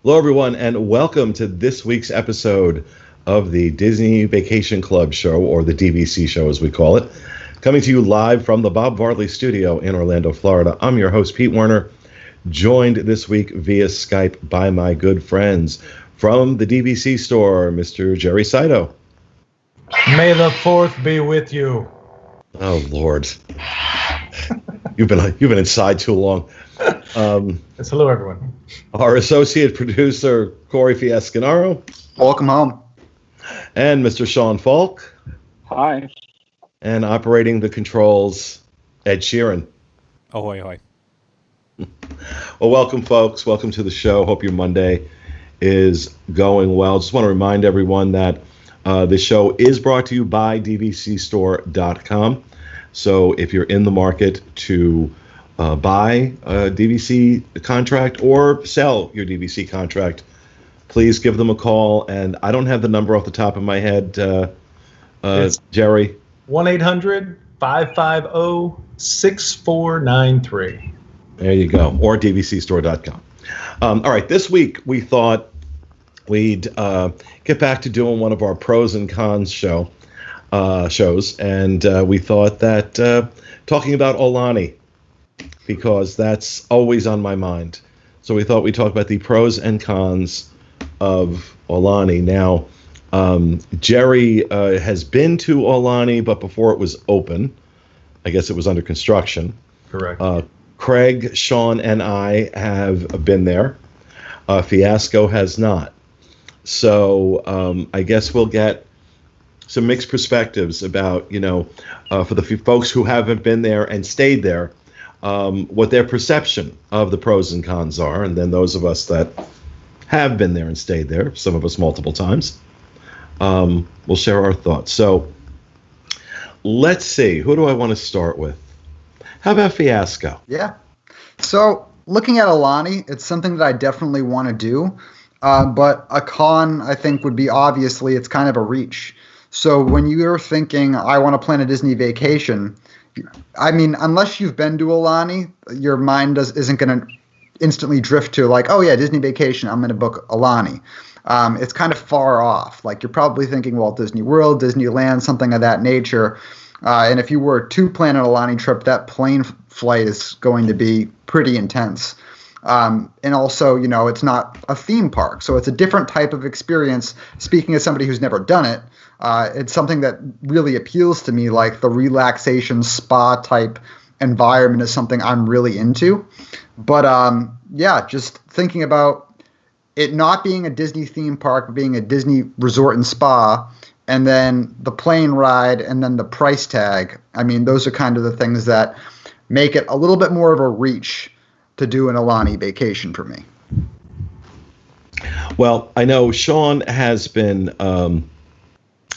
Hello, everyone, and welcome to this week's episode of the Disney Vacation Club show, or the DVC show as we call it, coming to you live from the Bob Varley studio in Orlando, Florida. I'm your host, Pete Werner, joined this week via Skype by my good friends from the DVC store, Mr. Jerry Saito. May the 4th be with you. Oh, Lord. You've been inside too long. Yes, hello, everyone. Our associate producer, Corey Fiascanaro. Welcome home. And Mr. Sean Falk. Hi. And operating the controls, Ed Sheeran. Ahoy, ahoy. Well, welcome, folks. Welcome to the show. Hope your Monday is going well. Just want to remind everyone that this show is brought to you by DVCstore.com. So if you're in the market to buy a DVC contract or sell your DVC contract, please give them a call. And I don't have the number off the top of my head, Jerry. 1-800-550-6493. There you go. Or DVCstore.com. All right. This week we thought we'd get back to doing one of our pros and cons shows. And we thought that talking about Aulani, because that's always on my mind. So we thought we'd talk about the pros and cons of Aulani. Now, Jerry has been to Aulani, but before it was open. I guess it was under construction. Correct. Craig, Sean, and I have been there. Fiasco has not. So I guess we'll get some mixed perspectives about, for the few folks who haven't been there and stayed there, what their perception of the pros and cons are. And then those of us that have been there and stayed there, some of us multiple times, we'll share our thoughts. So let's see. Who do I want to start with? How about Fiasco? Yeah. So looking at Aulani, it's something that I definitely want to do. But a con, I think, would be obviously it's kind of a reach. So when you're thinking, I want to plan a Disney vacation, I mean, unless you've been to Aulani, your mind isn't going to instantly drift to like, oh, yeah, Disney vacation, I'm going to book Aulani. It's kind of far off. Like you're probably thinking Walt Disney World, Disneyland, something of that nature. And if you were to plan an Aulani trip, that plane flight is going to be pretty intense. And also, it's not a theme park, so it's a different type of experience. Speaking as somebody who's never done it, it's something that really appeals to me, like the relaxation spa type environment is something I'm really into. But just thinking about it not being a Disney theme park, but being a Disney resort and spa, and then the plane ride, and then the price tag. I mean, those are kind of the things that make it a little bit more of a reach to do an Aulani vacation for me. Well, I know Sean has been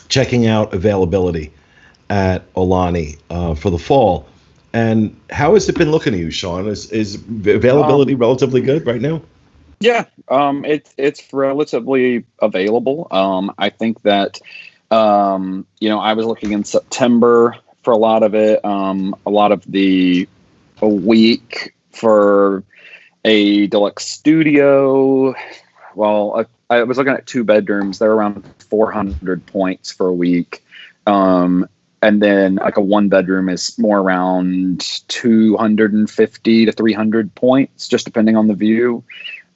checking out availability at Aulani for the fall. And how has it been looking to you, Sean? Is availability relatively good right now? Yeah, it's relatively available. I think that, I was looking in September for a lot of it. A week for a deluxe studio. Well, I was looking at 2 bedrooms. They're around 400 points for a week. And then like a 1 bedroom is more around 250 to 300 points, just depending on the view,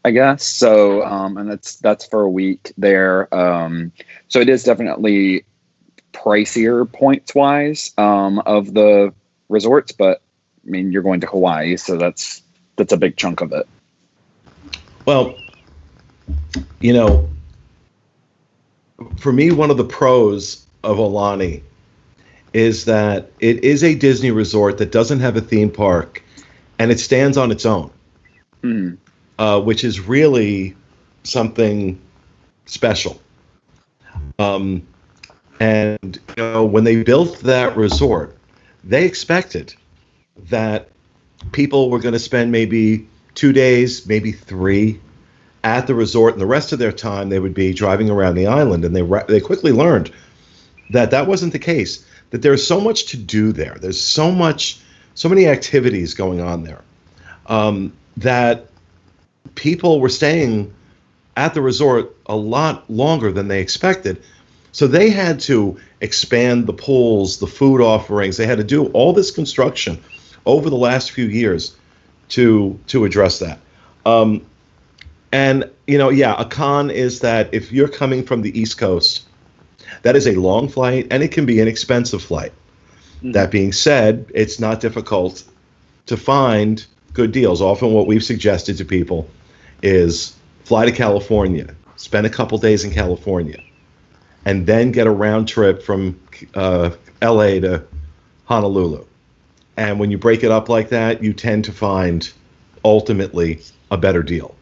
I guess. So, and that's for a week there. So it is definitely pricier points wise, of the resorts, but I mean, you're going to Hawaii, so that's a big chunk of it. Well, for me, one of the pros of Aulani is that it is a Disney resort that doesn't have a theme park, and it stands on its own, which is really something special. And when they built that resort, they expected that people were going to spend maybe 2 days, maybe 3 at the resort, and the rest of their time they would be driving around the island. And they quickly learned that that wasn't the case, that there's so much to do there. There's so many activities going on there, that people were staying at the resort a lot longer than they expected. So they had to expand the pools, the food offerings. They had to do all this construction over the last few years to address that. And, a con is that if you're coming from the East Coast, that is a long flight, and it can be an expensive flight. Mm-hmm. That being said, it's not difficult to find good deals. Often what we've suggested to people is fly to California, spend a couple days in California, and then get a round trip from LA to Honolulu. And when you break it up like that, you tend to find ultimately a better deal.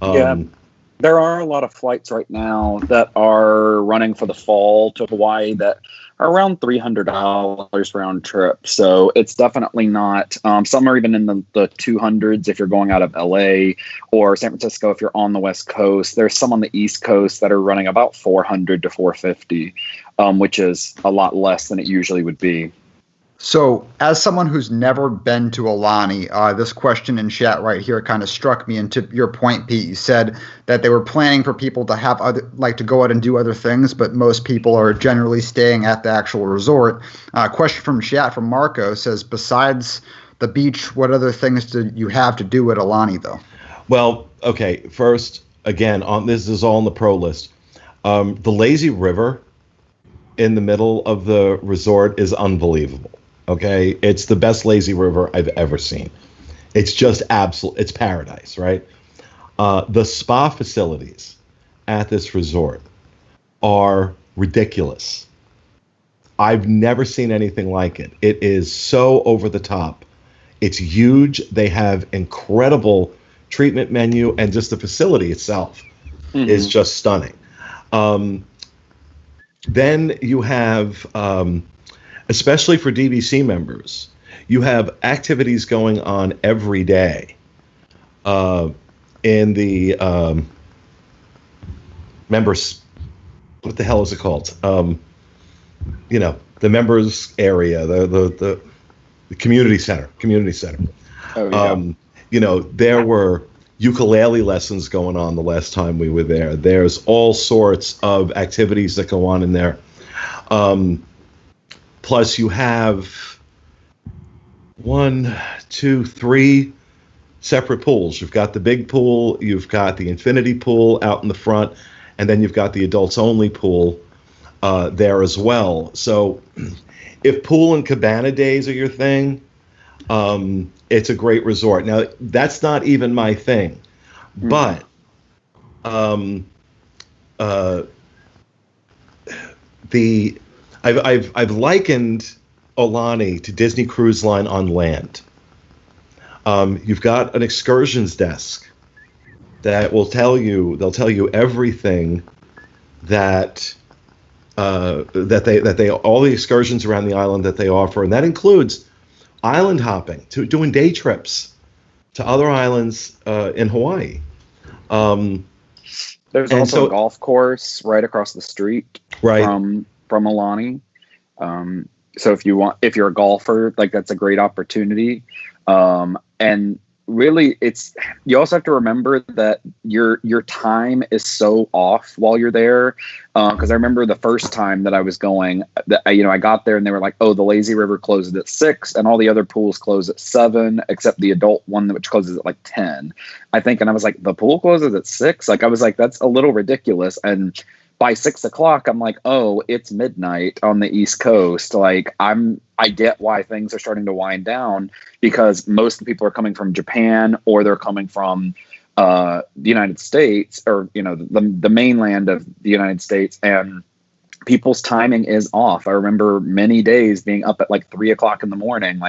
There are a lot of flights right now that are running for the fall to Hawaii that are around $300 round trip. So it's definitely not. Some are even in the 200s if you're going out of LA or San Francisco if you're on the West Coast. There's some on the East Coast that are running about $400 to $450, which is a lot less than it usually would be. So, as someone who's never been to Aulani, this question in chat right here kind of struck me. And to your point, Pete, you said that they were planning for people to have to go out and do other things, but most people are generally staying at the actual resort. Question from chat from Marco says, besides the beach, what other things do you have to do at Aulani, though? Well, okay. First, again, this is all on the pro list. The lazy river in the middle of the resort is unbelievable. Okay, it's the best lazy river I've ever seen. It's just it's paradise, right? The spa facilities at this resort are ridiculous. I've never seen anything like it. It is so over the top. It's huge. They have incredible treatment menu, and just the facility itself is just stunning. Then you have, especially for DVC members, you have activities going on every day in the members. What the hell is it called? The members area, the community center. Oh, yeah. There were ukulele lessons going on the last time we were there. There's all sorts of activities that go on in there. Plus, you have 1, 2, 3 separate pools. You've got the big pool, you've got the infinity pool out in the front, and then you've got the adults only pool there as well. So if pool and cabana days are your thing, it's a great resort. Now, that's not even my thing, but I've likened Aulani to Disney Cruise Line on land. You've got an excursions desk that will tell you everything that all the excursions around the island that they offer, and that includes island hopping, to doing day trips to other islands in Hawaii. There's also a golf course right across the street from Aulani. So if you're a golfer, that's a great opportunity. And really, you also have to remember that your time is so off while you're there. Because I remember the first time that I was going, I got there and they were like, "Oh, the lazy river closes at 6, and all the other pools close at 7, except the adult one, which closes at 10, I think." And I was like, "The pool closes at 6?" I was like, "That's a little ridiculous." And by 6 o'clock, I'm like, "Oh, it's midnight on the East Coast." I get why things are starting to wind down, because most of the people are coming from Japan, or they're coming from the United States, or the mainland of the United States, and people's timing is off. I remember many days being up at 3 o'clock in the morning,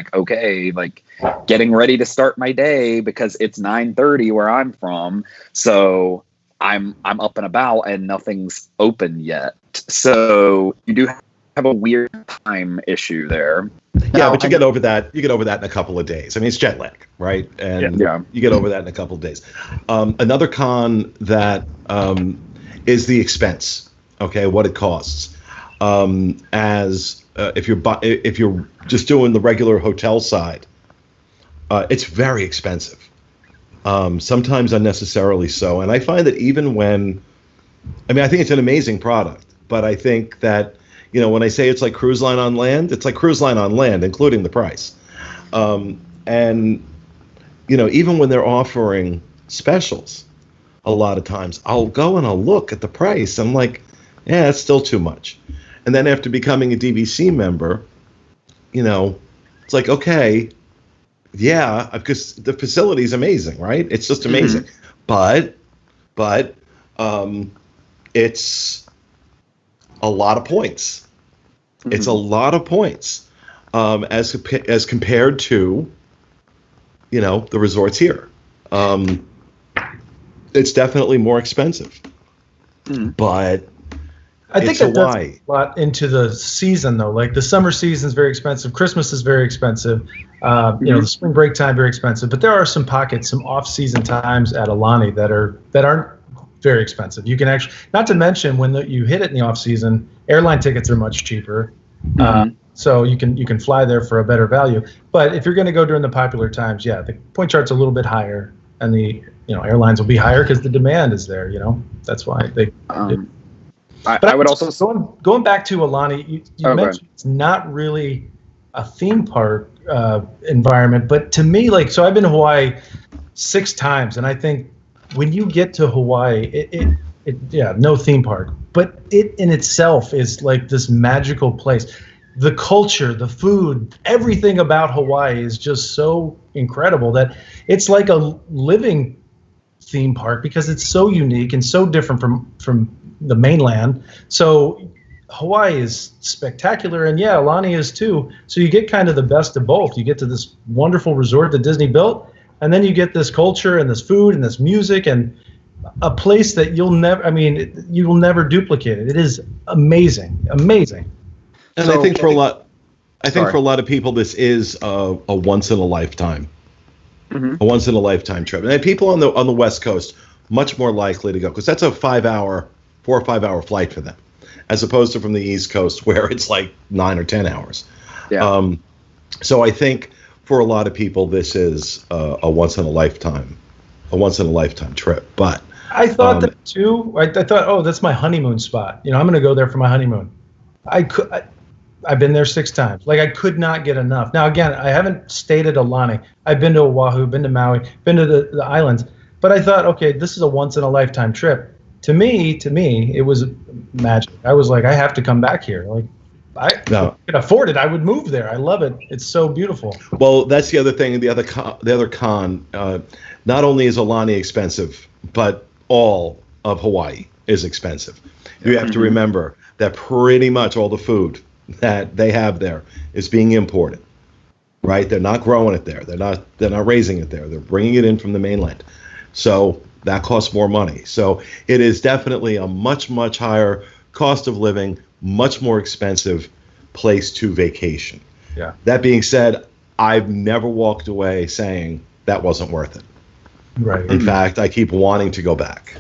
getting ready to start my day because it's 9:30 where I'm from. So I'm up and about and nothing's open yet. So you do have a weird time issue there. Yeah, but you get over that. You get over that in a couple of days. I mean, it's jet lag, right? And you get over that in a couple of days. Another con that is the expense. Okay, what it costs. If you're just doing the regular hotel side, it's very expensive. sometimes unnecessarily so. And I find that even when, I mean, I think it's an amazing product, but I think that, you know, when I say it's like cruise line on land, it's like cruise line on land, including the price. And, you know, even when they're offering specials, a lot of times I'll go and I'll look at the price. I'm like, yeah, it's still too much. And then after becoming a DVC member, you know, it's like, okay, yeah, because the facility is amazing, right? It's just amazing. But it's a lot of points. It's a lot of points as compared to, you know, the resorts here. It's definitely more expensive, but I think it's that does Hawaii. a lot into the season, though. Like the summer season is very expensive. Christmas is very expensive. You know, the spring break time very expensive. But there are some pockets, some off-season times at Aulani that aren't very expensive. You can actually, not to mention when you hit it in the off-season, airline tickets are much cheaper. So you can fly there for a better value. But if you're going to go during the popular times, yeah, the point chart's a little bit higher, and the airlines will be higher because the demand is there. You know, that's why they. I would also going back to Aulani. You mentioned it's not really a theme park environment, but to me, like, so I've been to Hawaii 6 times, and I think when you get to Hawaii, no theme park, but it in itself is like this magical place. The culture, the food, everything about Hawaii is just so incredible that it's like a living theme park because it's so unique and so different from the mainland. So Hawaii is spectacular, and yeah, Aulani is too. So you get kind of the best of both. You get to this wonderful resort that Disney built, and then you get this culture and this food and this music and a place that you will never duplicate it. It is amazing. And so, I think for a lot of people, this is a once in a lifetime, a once in a lifetime trip. And people on the West Coast much more likely to go because that's a 4 or 5 hour flight for them, as opposed to from the East Coast where it's like 9 or 10 hours. Yeah. So I think for a lot of people, this is a once in a lifetime trip. But I thought that too. I thought, oh, that's my honeymoon spot. You know, I'm going to go there for my honeymoon. I've been there 6 times. Like, I could not get enough. Now, again, I haven't stayed at Aulani. I've been to Oahu, been to Maui, been to the islands. But I thought, okay, this is a once-in-a-lifetime trip. To me, it was magic. I was like, I have to come back here. Like, if I could afford it, I would move there. I love it. It's so beautiful. Well, that's the other thing. The other con. Not only is Aulani expensive, but all of Hawaii is expensive. You have to remember that pretty much all the food that they have there is being imported, right? They're not growing it there. They're not raising it there. They're bringing it in from the mainland. So that costs more money. So it is definitely a much, much higher cost of living, much more expensive place to vacation. Yeah. That being said, I've never walked away saying that wasn't worth it. Right. In fact, I keep wanting to go back.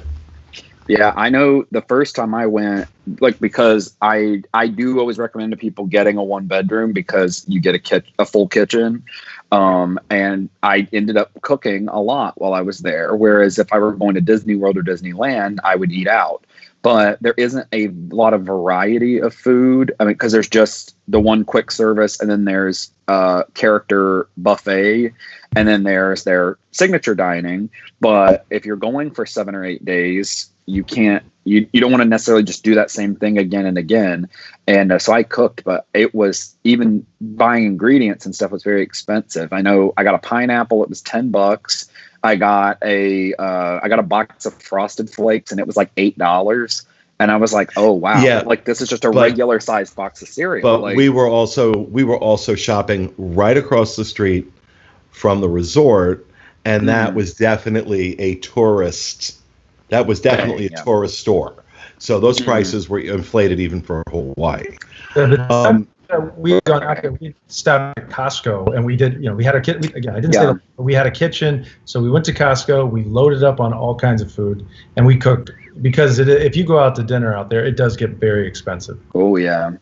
Yeah, I know the first time I went, like, because I do always recommend to people getting a 1-bedroom because you get a full kitchen. And I ended up cooking a lot while I was there. Whereas if I were going to Disney World or Disneyland, I would eat out. But there isn't a lot of variety of food. I mean, because there's just the one quick service, and then there's character buffet, and then there's their signature dining. But if you're going for 7 or 8 days, you can't. You don't want to necessarily just do that same thing again and again. And so I cooked, but it was, even buying ingredients and stuff was very expensive. I know I got a pineapple. It was $10. I got a box of Frosted Flakes, and it was like $8. And I was like, oh wow, yeah, like this is just a regular sized box of cereal. But like, we were also shopping right across the street from the resort, and that was definitely a tourist. That was definitely a tourist store. So those prices were inflated even for Hawaii. We gone out there. We stopped at Costco, and we did. We had a kitchen. Again, I didn't say that, but we had a kitchen. So we went to Costco. We loaded up on all kinds of food, and we cooked. Because if you go out to dinner out there, it does get very expensive. Oh yeah.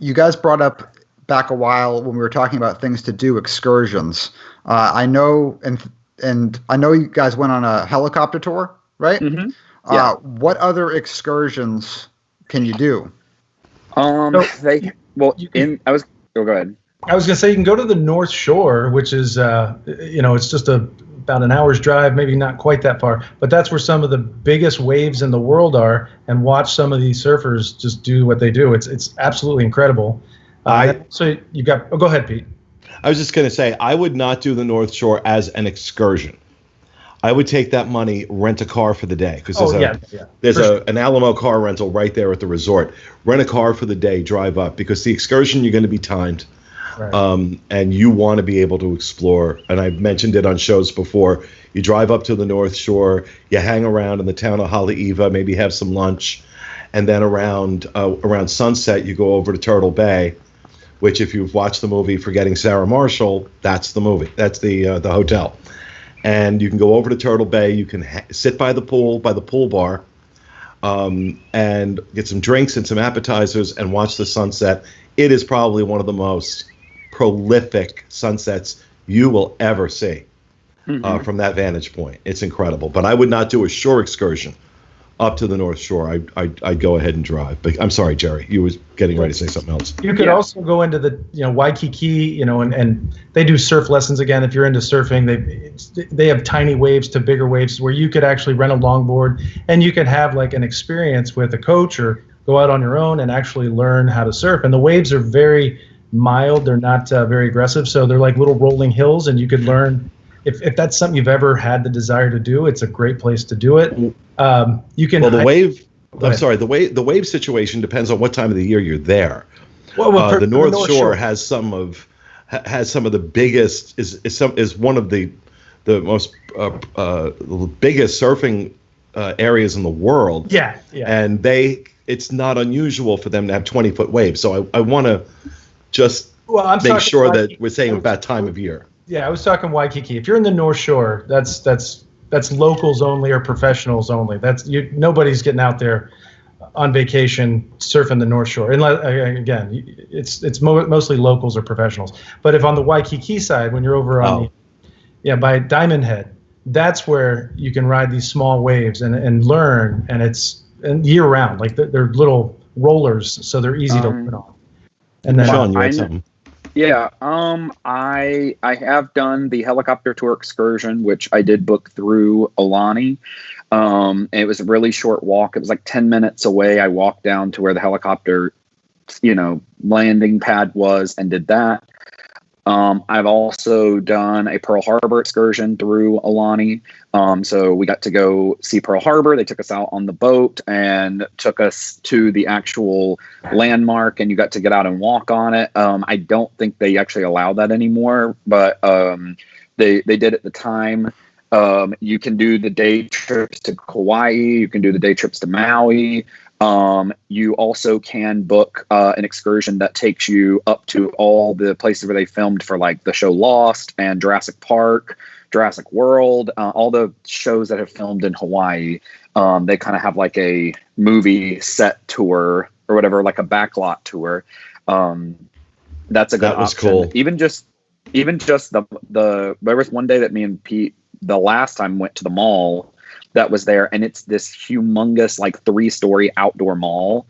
You guys brought up back a while when we were talking about things to do, excursions. I know, and and I know you guys went on a helicopter tour, right? Mm-hmm. Yeah. What other excursions can you do? Go ahead. I was going to say you can go to the North Shore, which is, it's just about an hour's drive, maybe not quite that far, but that's where some of the biggest waves in the world are, and watch some of these surfers just do what they do. It's absolutely incredible. So you got. Oh, go ahead, Pete. I was just going to say I would not do the North Shore as an excursion. I would take that money, rent a car for the day, because there's an Alamo car rental right there at the resort. Rent a car for the day, drive up, because the excursion you're going to be timed, right. And you want to be able to explore. And I've mentioned it on shows before. You drive up to the North Shore, you hang around in the town of Haleiwa, maybe have some lunch, and then around sunset you go over to Turtle Bay, which if you've watched the movie Forgetting Sarah Marshall, that's the movie. That's the hotel. And you can go over to Turtle Bay. You can sit by the pool bar, and get some drinks and some appetizers and watch the sunset. It is probably one of the most prolific sunsets you will ever see from that vantage point. It's incredible. But I would not do a shore excursion up to the North Shore. I'd go ahead and drive. But I'm sorry, Jerry, you was getting ready to say something else. You could also go into the Waikiki, and they do surf lessons again. If you're into surfing, they have tiny waves to bigger waves where you could actually rent a longboard and you could have like an experience with a coach or go out on your own and actually learn how to surf. And the waves are very mild. They're not very aggressive. So they're like little rolling hills, and you could learn. If that's something you've ever had the desire to do, it's a great place to do it. You can. Well, the wave situation depends on what time of the year you're there. The North Shore has some of the biggest is one of the most biggest surfing areas in the world. Yeah. And it's not unusual for them to have 20-foot waves. So I want to just make sure that we're saying about time of year. Yeah, I was talking Waikiki. If you're in the North Shore, that's locals only or professionals only. Nobody's getting out there on vacation surfing the North Shore. And again, it's mostly locals or professionals. But if on the Waikiki side, when you're over on by Diamond Head, that's where you can ride these small waves and learn. And it's year round. Like they're little rollers, so they're easy to learn on. And then Sean, you had something. Yeah, I have done the helicopter tour excursion, which I did book through Aulani. It was a really short walk. It was like 10 minutes away. I walked down to where the helicopter, landing pad was and did that. I've also done a Pearl Harbor excursion through Aulani. So we got to go see Pearl Harbor. They took us out on the boat and took us to the actual landmark, and you got to get out and walk on it. I don't think they actually allow that anymore, but they did at the time. You can do the day trips to Kauai. You can do the day trips to Maui. You also can book an excursion that takes you up to all the places where they filmed for like the show Lost and Jurassic Park, Jurassic World, all the shows that have filmed in Hawaii. They kind of have like a movie set tour or whatever, like a backlot tour. That's a good option. Cool. Even just the there was one day that me and Pete the last time went to the mall that was there, and it's this humongous like 3-story outdoor mall.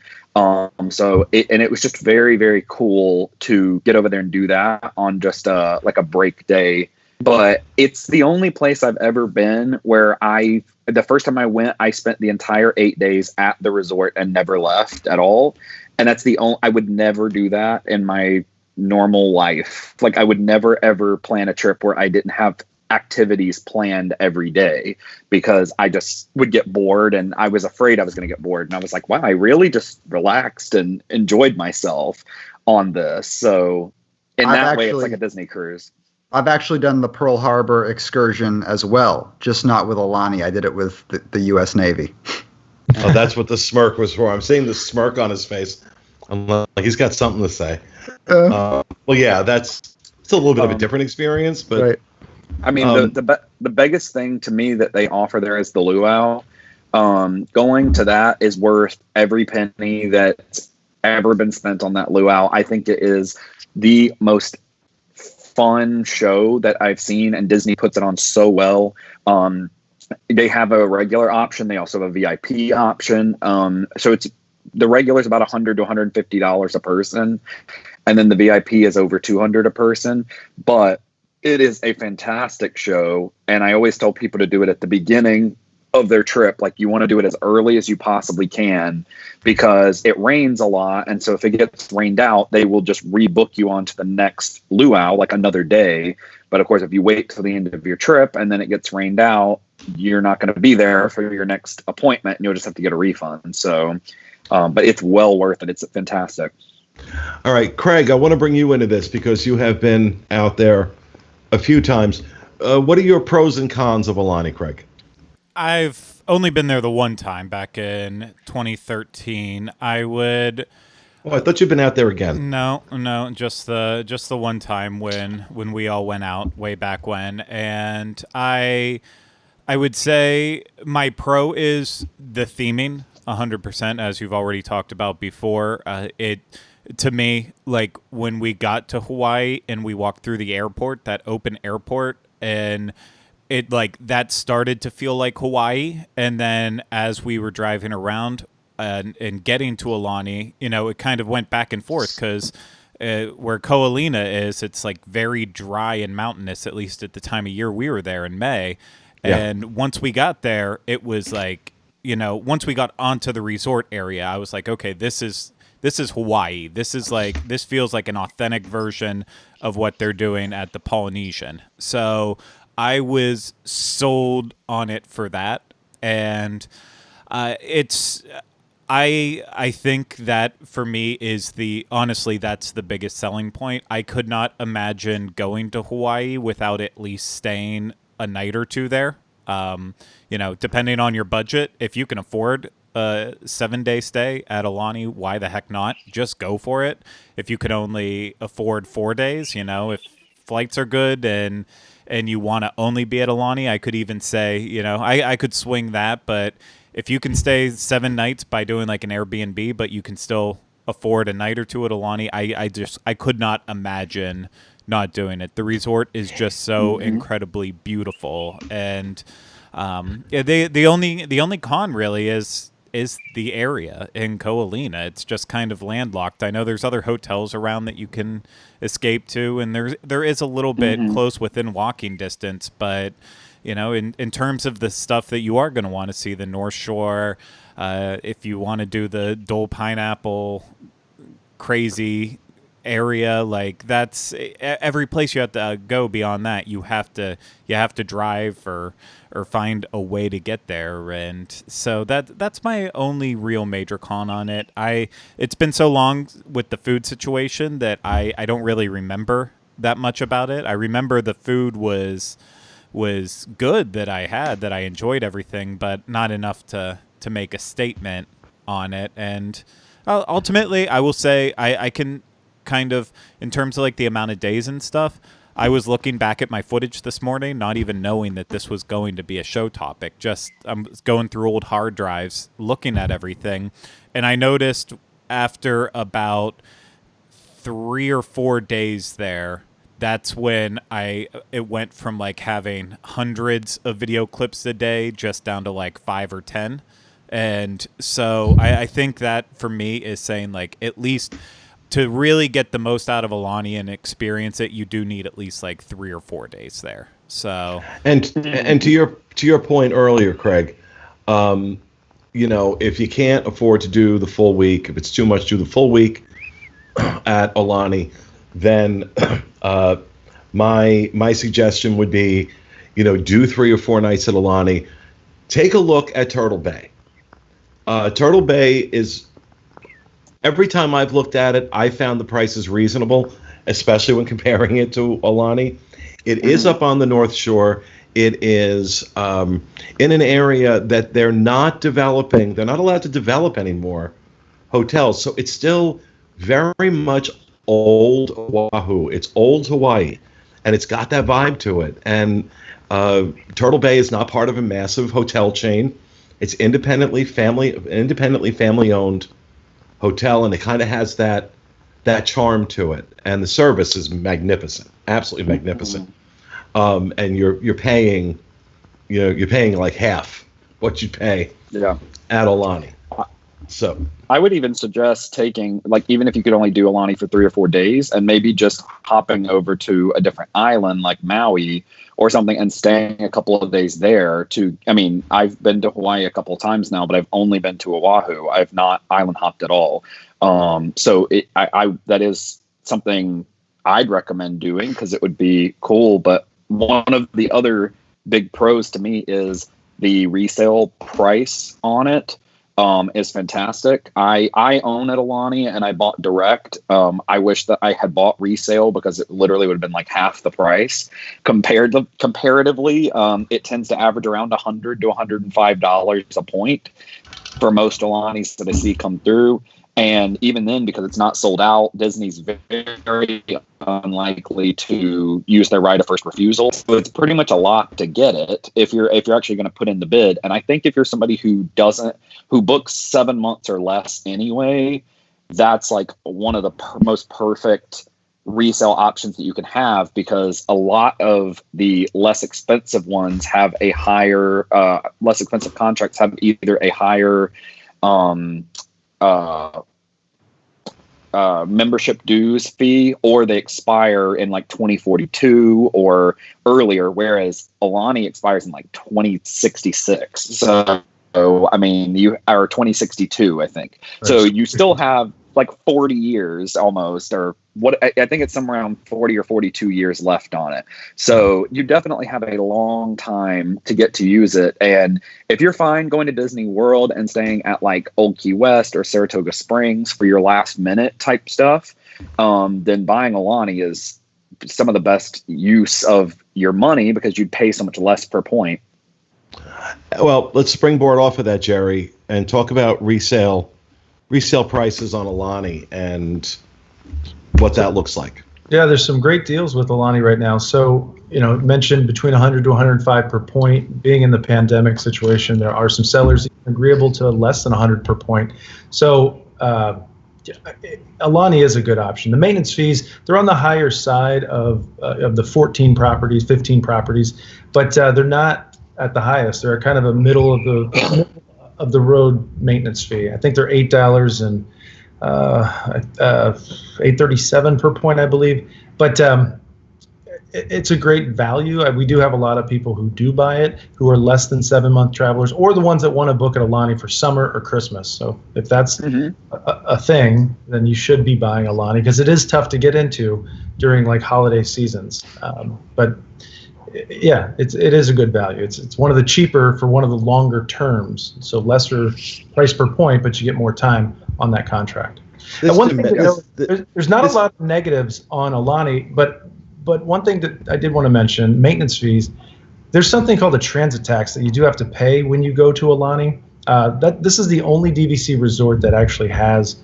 So it was just very, very cool to get over there and do that on just like a break day. But it's the only place I've ever been where the first time I went, I spent the entire 8 days at the resort and never left at all. And that's I would never do that in my normal life. Like I would never ever plan a trip where I didn't have activities planned every day, because I just would get bored, and I was afraid I was going to get bored. And I was like, wow, I really just relaxed and enjoyed myself on this. So in that way, it's like a Disney cruise. I've actually done the Pearl Harbor excursion as well, just not with Aulani. I did it with the U.S. Navy. Oh, that's what the smirk was for. I'm seeing the smirk on his face. I'm like, he's got something to say. Well, yeah, it's a little bit of a different experience, but. Right. I mean, the biggest thing to me that they offer there is the luau. Going to that is worth every penny that's ever been spent on that luau. I think it is the most fun show that I've seen, and Disney puts it on so well. They have a regular option. They also have a VIP option. So the regular is about $100 to $150 a person, and then the VIP is over $200 a person. But it is a fantastic show, and I always tell people to do it at the beginning of their trip. Like, you want to do it as early as you possibly can, because it rains a lot, and so if it gets rained out, they will just rebook you onto the next luau, like another day. But of course, if you wait till the end of your trip and then it gets rained out, you're not going to be there for your next appointment, and you'll just have to get a refund. So but it's well worth it. It's fantastic. All right, Craig, I want to bring you into this because you have been out there a few times. What are your pros and cons of Aulani, Craig? I've only been there the one time back in 2013. I would. Oh, I thought you'd been out there again. No, just the one time when we all went out way back when, and I would say my pro is the theming 100%, as you've already talked about before. To me, like when we got to Hawaii and we walked through the airport, that open airport, and it like that started to feel like Hawaii. And then as we were driving around and getting to Aulani, it kind of went back and forth because where Ko Olina is, it's like very dry and mountainous, at least at the time of year we were there in May. And once we got there, it was like, once we got onto the resort area, I was like, okay, this is Hawaii. This feels like an authentic version of what they're doing at the Polynesian. So I was sold on it for that. And I think that for me is honestly, that's the biggest selling point. I could not imagine going to Hawaii without at least staying a night or two there. Depending on your budget, if you can afford a 7-day stay at Aulani, why the heck not? Just go for it. If you could only afford 4 days, if flights are good and you want to only be at Aulani, I could even say, I could swing that. But if you can stay 7 nights by doing like an Airbnb, but you can still afford a night or two at Aulani, I could not imagine not doing it. The resort is just so incredibly beautiful, and the only con really is the area in Ko Olina. It's just kind of landlocked. I know there's other hotels around that you can escape to, and there is a little bit close within walking distance, but in terms of the stuff that you are going to want to see, the North Shore, if you want to do the Dole Pineapple crazy area, like that's every place you have to go beyond that. You have to drive or find a way to get there, and so that's my only real major con on it. It's been so long with the food situation that I don't really remember that much about it. I remember the food was good that I enjoyed everything, but not enough to make a statement on it. And ultimately, I will say I can kind of, in terms of like the amount of days and stuff, I was looking back at my footage this morning, not even knowing that this was going to be a show topic. I'm going through old hard drives, looking at everything, and I noticed after about 3 or 4 days there, that's when it went from like having hundreds of video clips a day just down to like 5 or 10. And so I think that for me is saying like, at least to really get the most out of Aulani and experience it, you do need at least like 3 or 4 days there. So and to your point earlier, Craig, if you can't afford to do the full week, if it's too much, do the full week at Aulani, then my suggestion would be, do 3 or 4 nights at Aulani. Take a look at Turtle Bay. Turtle Bay is, every time I've looked at it, I found the prices reasonable, especially when comparing it to Aulani. It is up on the North Shore. It is in an area that they're not developing. They're not allowed to develop anymore hotels. So it's still very much old Oahu. It's old Hawaii, and it's got that vibe to it. And Turtle Bay is not part of a massive hotel chain. It's independently family-owned hotel, and it kind of has that charm to it. And the service is magnificent. absolutely magnificent. And you're paying, you're paying like half what you pay at Aulani. So I would even suggest taking, like, even if you could only do Aulani for 3 or 4 days, and maybe just hopping over to a different island like Maui or something and staying a couple of days there. I mean, I've been to Hawaii a couple of times now, but I've only been to Oahu. I've not island hopped at all. So that is something I'd recommend doing because it would be cool. But one of the other big pros to me is the resale price on it. Is fantastic. I own at Aulani and I bought direct. I wish that I had bought resale because it literally would have been like half the price. Comparatively, it tends to average around $100 to $105 a point for most Aulanis that I see come through. And even then, because it's not sold out, Disney's very unlikely to use their right of first refusal. So it's pretty much a lock to get it if you're actually going to put in the bid. And I think if you're somebody who books 7 months or less anyway, that's like one of the most perfect resale options that you can have, because a lot of the less expensive ones have a higher, less expensive contracts have either a higher membership dues fee, or they expire in like 2042 or earlier, whereas Aulani expires in like 2066. So I mean, or 2062, I think. So you still have like 40 years almost, or what I think it's somewhere around 40 or 42 years left on it. So you definitely have a long time to get to use it. And if you're fine going to Disney World and staying at like Old Key West or Saratoga Springs for your last minute type stuff, then buying Aulani is some of the best use of your money because you'd pay so much less per point. Well, let's springboard off of that, Jerry, and talk about resale prices on Aulani and what that looks like. Yeah, there's some great deals with Aulani right now. So, mentioned between 100 to 105 per point. Being in the pandemic situation, there are some sellers agreeable to less than 100 per point. So, Aulani is a good option. The maintenance fees, they're on the higher side of the 14 properties, 15 properties, but they're not at the highest. They're kind of a middle of the road maintenance fee. I think they're $8 and $8.37 per point, I believe. But it's a great value. We do have a lot of people who do buy it, who are less than 7-month travelers, or the ones that want to book at Aulani for summer or Christmas. So if that's a thing, then you should be buying Aulani, because it is tough to get into during like holiday seasons. But yeah, it is a good value. It's one of the cheaper for one of the longer terms, so lesser price per point, but you get more time on that contract. And one thing to note, there's not a lot of negatives on Aulani, but one thing that I did want to mention, maintenance fees. There's something called a transit tax that you do have to pay when you go to Aulani. This is the only DVC resort that actually has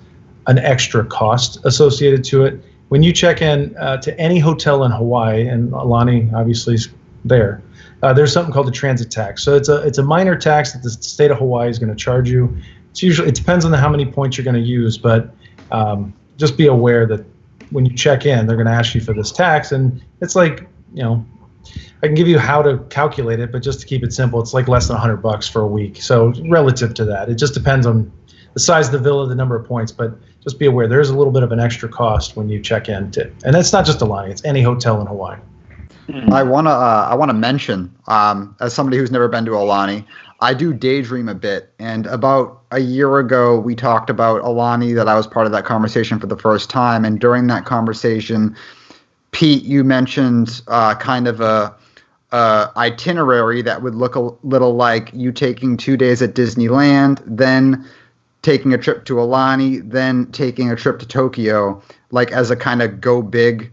an extra cost associated to it. When you check in to any hotel in Hawaii, and Aulani obviously is there, there's something called a transit tax. So it's a minor tax that the state of Hawaii is going to charge you. It depends on how many points you're going to use, but just be aware that when you check in, they're going to ask you for this tax, and it's like, I can give you how to calculate it, but just to keep it simple, it's like less than $100 for a week. So relative to that, it just depends on the size of the villa, the number of points, but just be aware there's a little bit of an extra cost when you check in, and it's not just Aulani; it's any hotel in Hawaii. I wanna mention, as somebody who's never been to Aulani, I do daydream a bit. And about a year ago, we talked about Aulani, that I was part of that conversation for the first time. And during that conversation, Pete, you mentioned kind of a itinerary that would look a little like you taking 2 days at Disneyland, then taking a trip to Aulani, then taking a trip to Tokyo, like as a kind of go big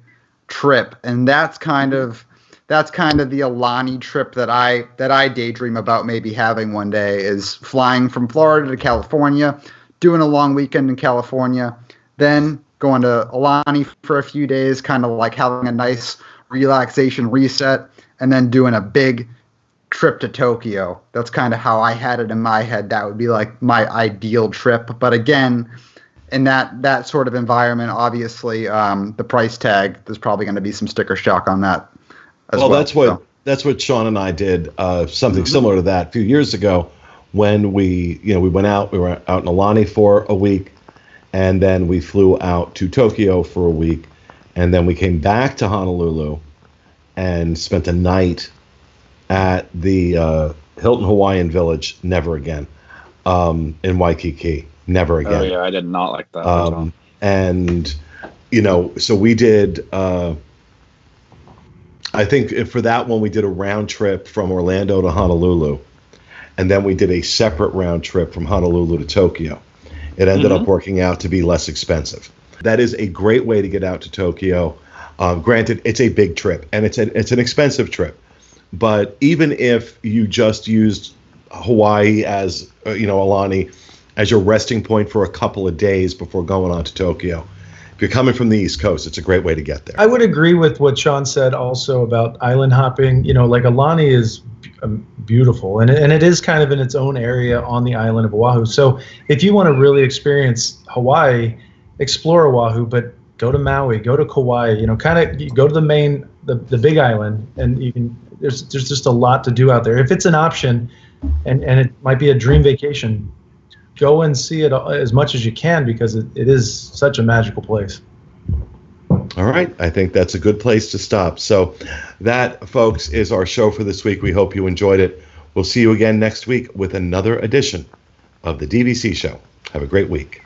trip. And that's kind of the Aulani trip that I daydream about maybe having one day, is flying from Florida to California, doing a long weekend in California, then going to Aulani for a few days, kind of like having a nice relaxation reset, and then doing a big trip to Tokyo. That's kind of how I had it in my head. That would be like my ideal trip. But again, in that sort of environment, obviously, the price tag, there's probably going to be some sticker shock on that as well. That's what Sean and I did, something similar to that a few years ago when we went out. We were out in Aulani for a week, and then we flew out to Tokyo for a week, and then we came back to Honolulu and spent a night at the Hilton Hawaiian Village. Never again. In Waikiki. Never again. Oh, yeah, I did not like that. And, so we did, I think for that one, we did a round trip from Orlando to Honolulu. And then we did a separate round trip from Honolulu to Tokyo. It ended up working out to be less expensive. That is a great way to get out to Tokyo. Granted, it's a big trip, and it's an expensive trip. But even if you just used Hawaii as, Aulani, as your resting point for a couple of days before going on to Tokyo, if you're coming from the East Coast, it's a great way to get there. I would agree with what Sean said also about island hopping. Like Aulani is beautiful, and it is kind of in its own area on the island of Oahu. So if you want to really experience Hawaii, explore Oahu, but go to Maui, go to Kauai, kind of go to the main, the big island, and there's just a lot to do out there. If it's an option, and it might be a dream vacation, go and see it as much as you can, because it is such a magical place. All right. I think that's a good place to stop. So that, folks, is our show for this week. We hope you enjoyed it. We'll see you again next week with another edition of the DVC show. Have a great week.